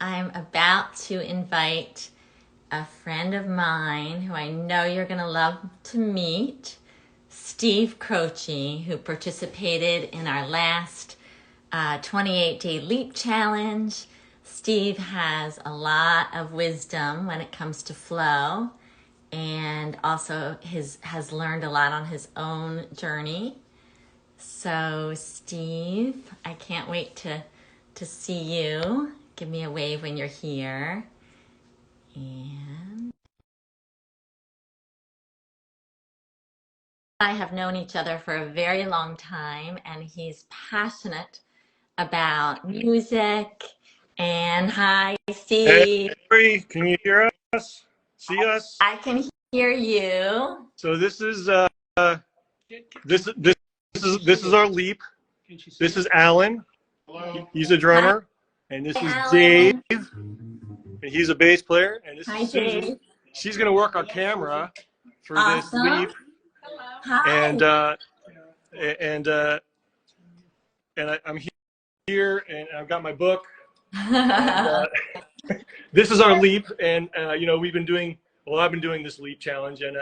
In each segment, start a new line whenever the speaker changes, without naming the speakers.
I'm about to invite a friend of mine who I know you're going to love to meet, Steve Croce, who participated in our last 28-day leap challenge. Steve has a lot of wisdom when it comes to flow, and also has learned a lot on his own journey. So Steve, I can't wait to see you. Give me a wave when you're here. And I have known each other for a very long time, and he's passionate about music. And hi,
Hey,
Steve.
Harry, can you hear us? See us?
I can hear you.
So this is this is our leap. This is Alan. He's a
Hi,
drummer, and this is Dave,
Alan.
and he's a bass player. And this
Hi,
is Susan.
Dave.
She's gonna work our camera for this
Awesome.
leap,
Hi.
and and I'm here, and I've got my book. And, this is our leap, and we've been doing. Well, I've been doing this leap challenge, and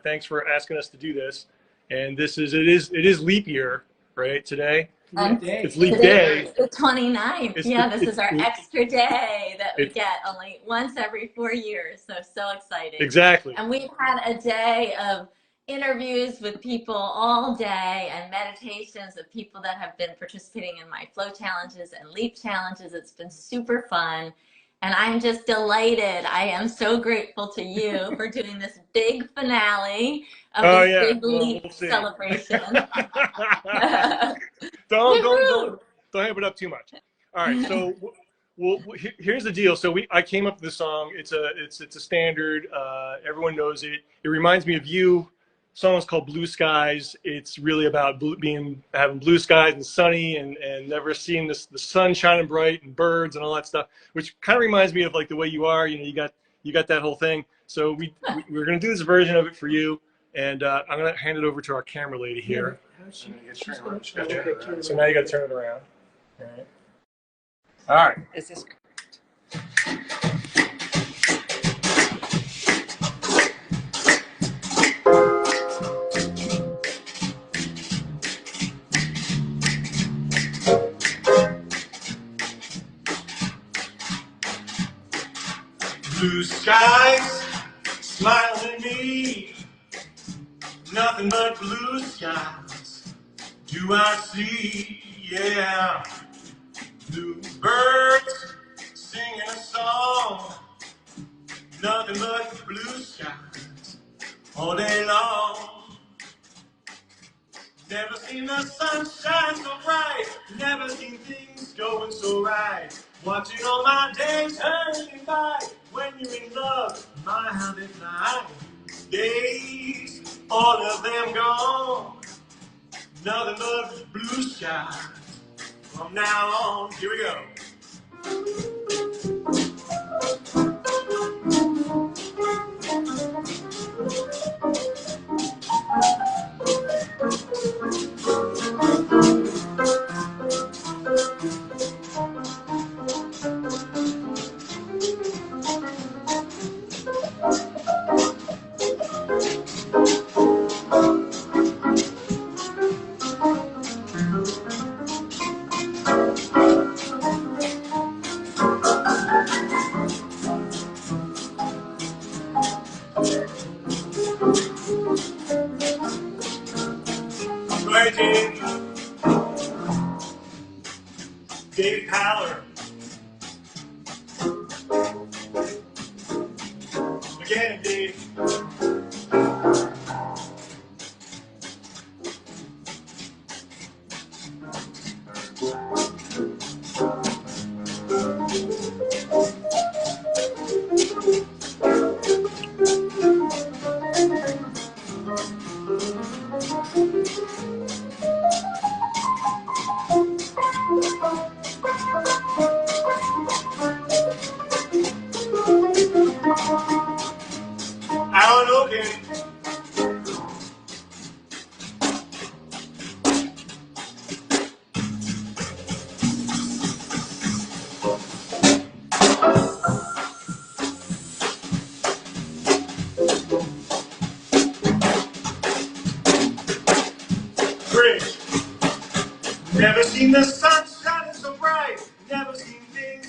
thanks for asking us to do this. And it is leap year, right? Today, it's leap
Today
day.
is the 29th.
It's
Yeah, this is our
it,
extra day that we
it,
get only once every 4 years. So exciting.
exactly.
And we've had a day of interviews with people all day and meditations of people that have been participating in my flow challenges and leap challenges. It's been super fun. And I'm just delighted. I am so grateful to you for doing this big finale of this big leap celebration.
don't amp it up too much. All right, so here's the deal. So I came up with this song. It's a standard. Everyone knows it. It reminds me of you. The song is called Blue Skies. It's really about having blue skies and sunny and never seeing the sun shining bright and birds and all that stuff, which kind of reminds me of like the way you are. You got that whole thing. So we're gonna do this version of it for you, and I'm gonna hand it over to our camera lady here. So now you got to turn it around. All right. All right.
Is this
Blue skies smiling at me, nothing but blue skies do I see, yeah. Blue birds singing a song, nothing but blue skies all day long. Never seen the sun shine so bright, never seen things going so right. Watching all my days turning by, when you're in love, my how they fly. Days, all of them gone, nothing but blue skies. From now on, here we go. Dave Haller. Again, Dave.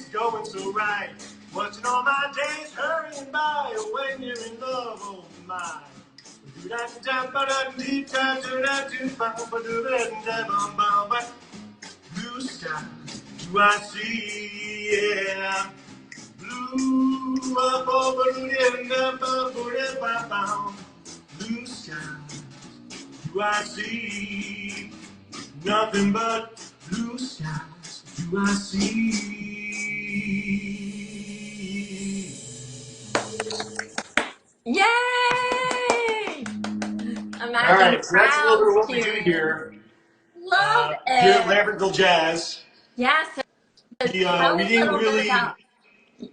going so right. Watching all my days hurrying by, when you're in love, oh my. Blue sky, do I see, yeah. Blue up over the blue sky, do I see nothing but blue skies, do I see.
Yay!
All right, so that's a little bit of what we do here.
Love
Here at
it.
Lambertville Jazz.
Yes.
We
Tell a
didn't
little bit
really
about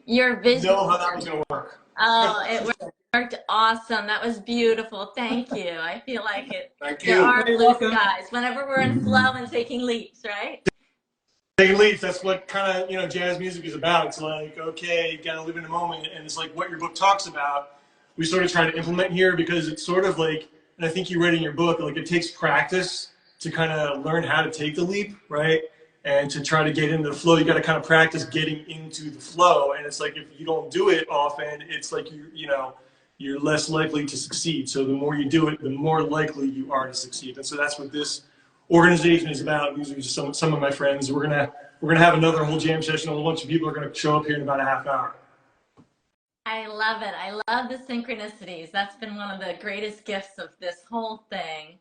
your vision.
know how that was going to work.
Oh, it worked awesome. That was beautiful. Thank you. I feel like it.
Thank
There
you.
are blue skies whenever we're in flow and taking leaps, right?
Taking leaps, that's what kind of, jazz music is about. It's like, okay, you gotta live in the moment, and it's like what your book talks about. We sort of try to implement here because it's sort of like, and I think you read in your book, like it takes practice to kind of learn how to take the leap, right? And to try to get into the flow, you got to kind of practice getting into the flow. And it's like if you don't do it often, it's like you're less likely to succeed. So the more you do it, the more likely you are to succeed. And so that's what this organization is about. These are just some of my friends. We're gonna have another whole jam session. A bunch of people are gonna show up here in about a half hour.
I love it. I love the synchronicities. That's been one of the greatest gifts of this whole thing.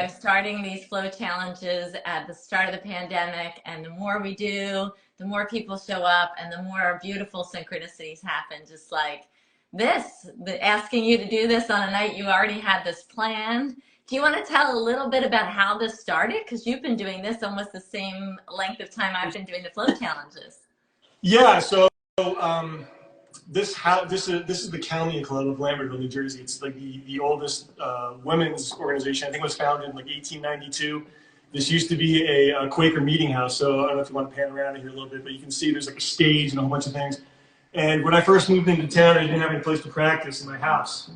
Starting these flow challenges at the start of the pandemic, and the more we do, the more people show up, and the more beautiful synchronicities happen. Just like this, asking you to do this on a night you already had this planned. Do you want to tell a little bit about how this started? Because you've been doing this almost the same length of time I've been doing the flow challenges.
Yeah. So this is the County Club of Lambertville, New Jersey. It's like the oldest women's organization. I think it was founded in like 1892. This used to be a Quaker meeting house. So I don't know if you want to pan around here a little bit, but you can see there's like a stage and a whole bunch of things. And when I first moved into town, I didn't have any place to practice in my house.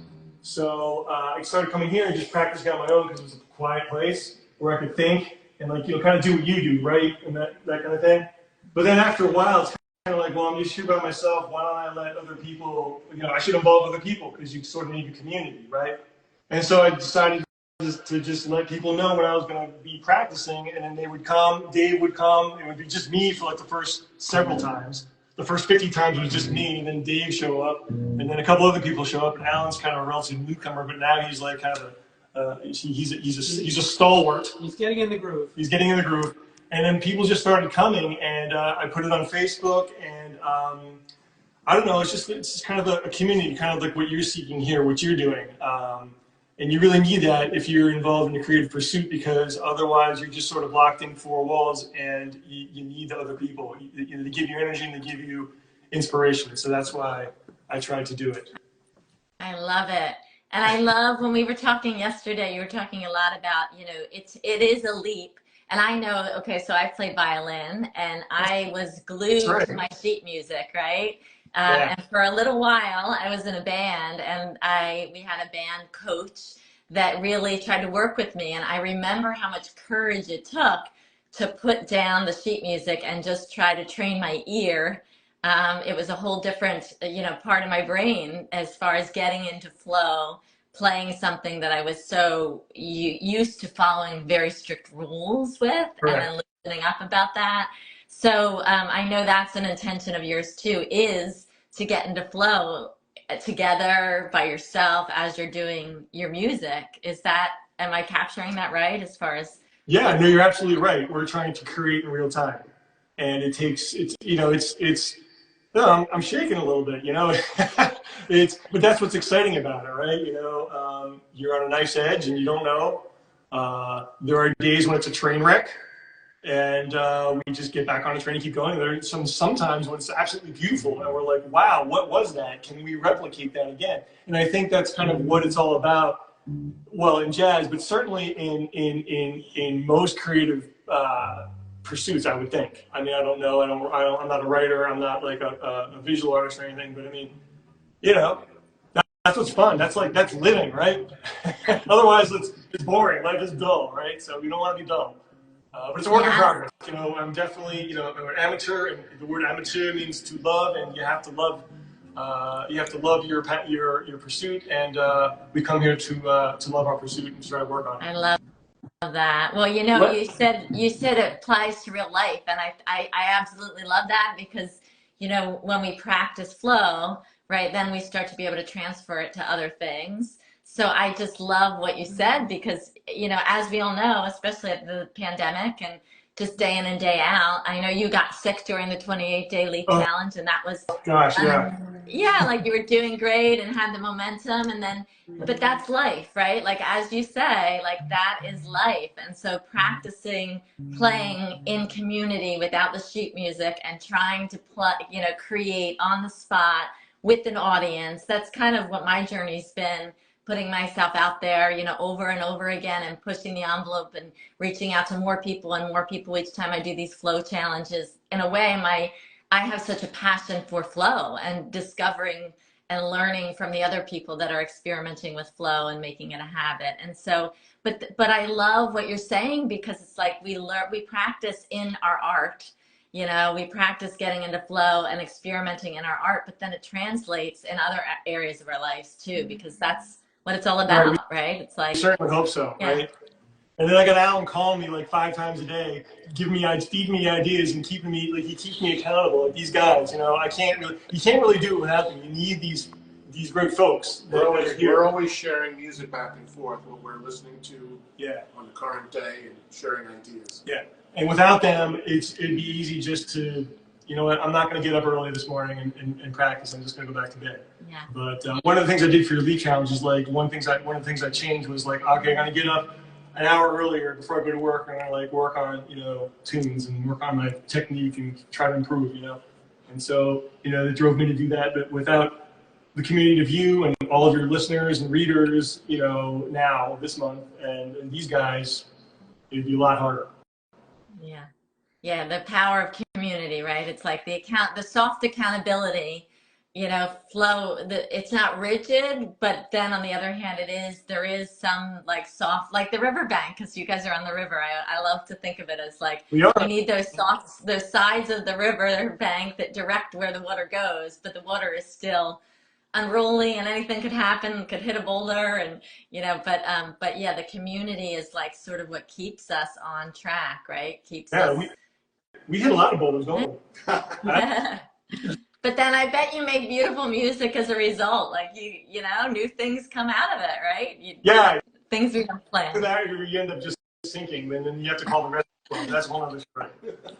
So I started coming here and just practicing on my own because it was a quiet place where I could think and kind of do what you do, right? And that kind of thing. But then after a while, it's kind of like, well, I'm just here by myself. Why don't I let other people, I should involve other people because you sort of need a community, right? And so I decided to just let people know when I was going to be practicing, and then they would come, Dave would come, it would be just me for like the first several times. The first 50 times was just me, and then Dave show up, and then a couple other people show up, and Alan's kind of a relative newcomer, but now he's like kind of he's a stalwart.
He's getting in the groove.
He's getting in the groove. And then people just started coming, and I put it on Facebook, and I don't know, it's just kind of a community, kind of like what you're seeking here, what you're doing. And you really need that if you're involved in a creative pursuit, because otherwise you're just sort of locked in four walls, and you need the other people to give you energy and to give you inspiration. So that's why I tried to do it.
I love it. And I love when we were talking yesterday, you were talking a lot about, it is a leap. And I know, okay, so I play violin, and I was glued to my sheet music, right?
Yeah.
And for a little while, I was in a band, and we had a band coach that really tried to work with me. And I remember how much courage it took to put down the sheet music and just try to train my ear. It was a whole different, part of my brain as far as getting into flow, playing something that I was so used to following very strict rules with. Correct. And then loosening up about that. So I know that's an intention of yours too, is to get into flow together by yourself as you're doing your music. Am I capturing that right as far as?
Yeah, no, you're absolutely right. We're trying to create in real time. And I'm shaking a little bit, but that's what's exciting about it, right? You're on a nice edge and you don't know. There are days when it's a train wreck, and we just get back on the train and keep going. There's sometimes when it's absolutely beautiful and we're like, wow, what was that? Can we replicate that again? And I think that's kind of what it's all about. Well, in jazz, but certainly in most creative pursuits, I would think. I mean, I don't know. I'm not a writer. I'm not like a visual artist or anything. But I mean, that's what's fun. That's living, right? Otherwise, it's boring. Life is dull, right? So we don't want to be dull. But it's a work in
Yeah.
progress. You know, I'm definitely, you know, an amateur, and the word amateur means to love, and you have to love. You have to love your pursuit, and we come here to love our pursuit and try to work on it.
I love that. Well, you know, you said it applies to real life, and I absolutely love that because, you know, when we practice flow, right, then we start to be able to transfer it to other things. So I just love what you said because, you know, as we all know, especially at the pandemic and just day in and day out, I know you got sick during the 28-day leap
Oh
challenge, and that was
gosh, yeah.
yeah, like you were doing great and had the momentum, and then but that's life, right? Like as you say, like that is life. And so practicing playing in community without the sheet music and trying to play, you know, create on the spot with an audience, that's kind of what my journey's been, putting myself out there, you know, over and over again and pushing the envelope and reaching out to more people and more people each time I do these flow challenges. In a way, I have such a passion for flow and discovering and learning from the other people that are experimenting with flow and making it a habit. And so, but I love what you're saying because it's like we practice in our art. You know, we practice getting into flow and experimenting in our art, but then it translates in other areas of our lives too, because that's what it's all
Right,
about, right? It's
we
like,
certainly hope so,
yeah.
right? And then I got Alan calling me like 5 times a day, feeding me ideas and keeping me, like he keeps me accountable. Like these guys, you know, you can't really do it without them. You need these great folks.
We're always sharing music back and forth, what we're listening to on the current day and sharing ideas.
Yeah. And without them, it'd be easy just to, you know what, I'm not going to get up early this morning and practice. I'm just going to go back to bed.
Yeah.
But one of the things I did for your lead challenge is like one of the things I changed was like, okay, I'm going to get up an hour earlier before I go to work, and I like work on, you know, tunes and work on my technique and try to improve, you know. And so, you know, it drove me to do that. But without the community of you and all of your listeners and readers, you know, now this month and these guys, it'd be a lot harder.
Yeah. Yeah, the power of community, right? It's like the soft accountability, you know, flow, it's not rigid, but then on the other hand, there is some like soft, like the riverbank, because you guys are on the river. I love to think of it as like,
We are.
you need those sides of the river bank that direct where the water goes, but the water is still unruly and anything could happen, could hit a boulder and, you know, but yeah, the community is like sort of what keeps us on track, right? Keeps us.
We hit a lot of boulders, don't we?
But then I bet you make beautiful music as a result. Like you know, new things come out of it, right? Things we don't plan.
You end up just sinking, and then you have to call the rest of the club. That's one other story.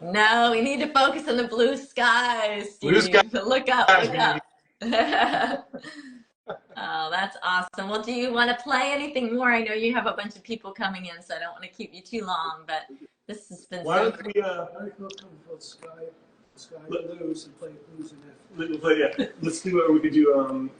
No, we need to focus on the blue skies, Steve.
Blue skies.
Look up. Oh, that's awesome. Well, do you want to play anything more? I know you have a bunch of people coming in, so I don't want to keep you too long, but this has been
Why
so
don't
great.
we,
Sky Blues and play blues and
let's do what we could do,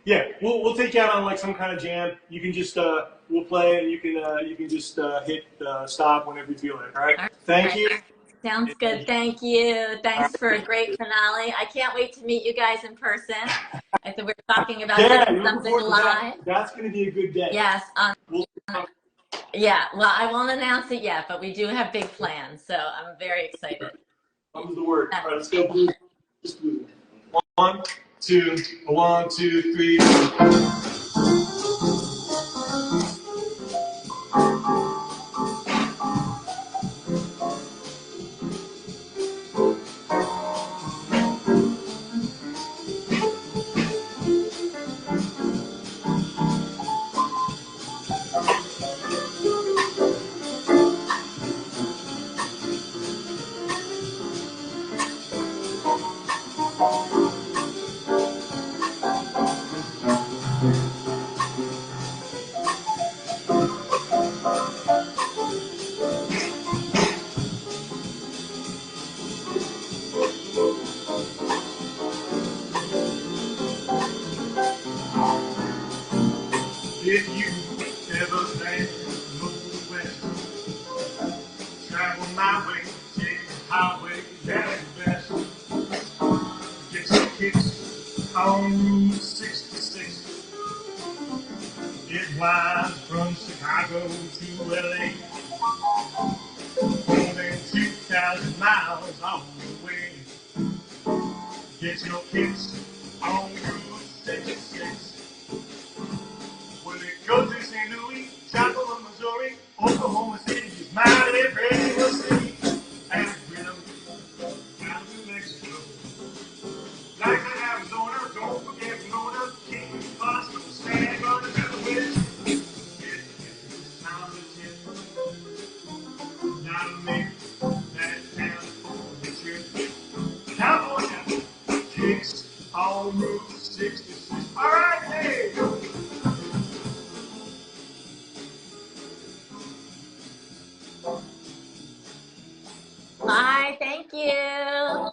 yeah, we'll take you out on like some kind of jam. You can just, we'll play and you can just hit stop whenever you feel like, all right? Thank you.
Sounds good. Thank you. Thanks for a great finale. I can't wait to meet you guys in person. I think we're talking about doing something live.
That's going to be a good day.
Yes. Yeah. Well, I won't announce it yet, but we do have big plans, so I'm very excited.
What was the word? All right, let's go blue. Just blue. 1, 2, 1, 2, 3. If you ever plan to go west, travel my way, take the highway, that's best. Get some kicks on Route 66. 2,000 miles on the way. Get your kicks on Route 66. Well, it goes to St. Louis, Joplin, Missouri, Oklahoma City is mighty pretty to see. And rhythm down to Mexico. Like in Arizona, don't forget Winona, King, Boston, stand on the west. Get the sound of tip. Now make that California trip. California kicks on Route 66. All right, hey!
Bye. Thank you.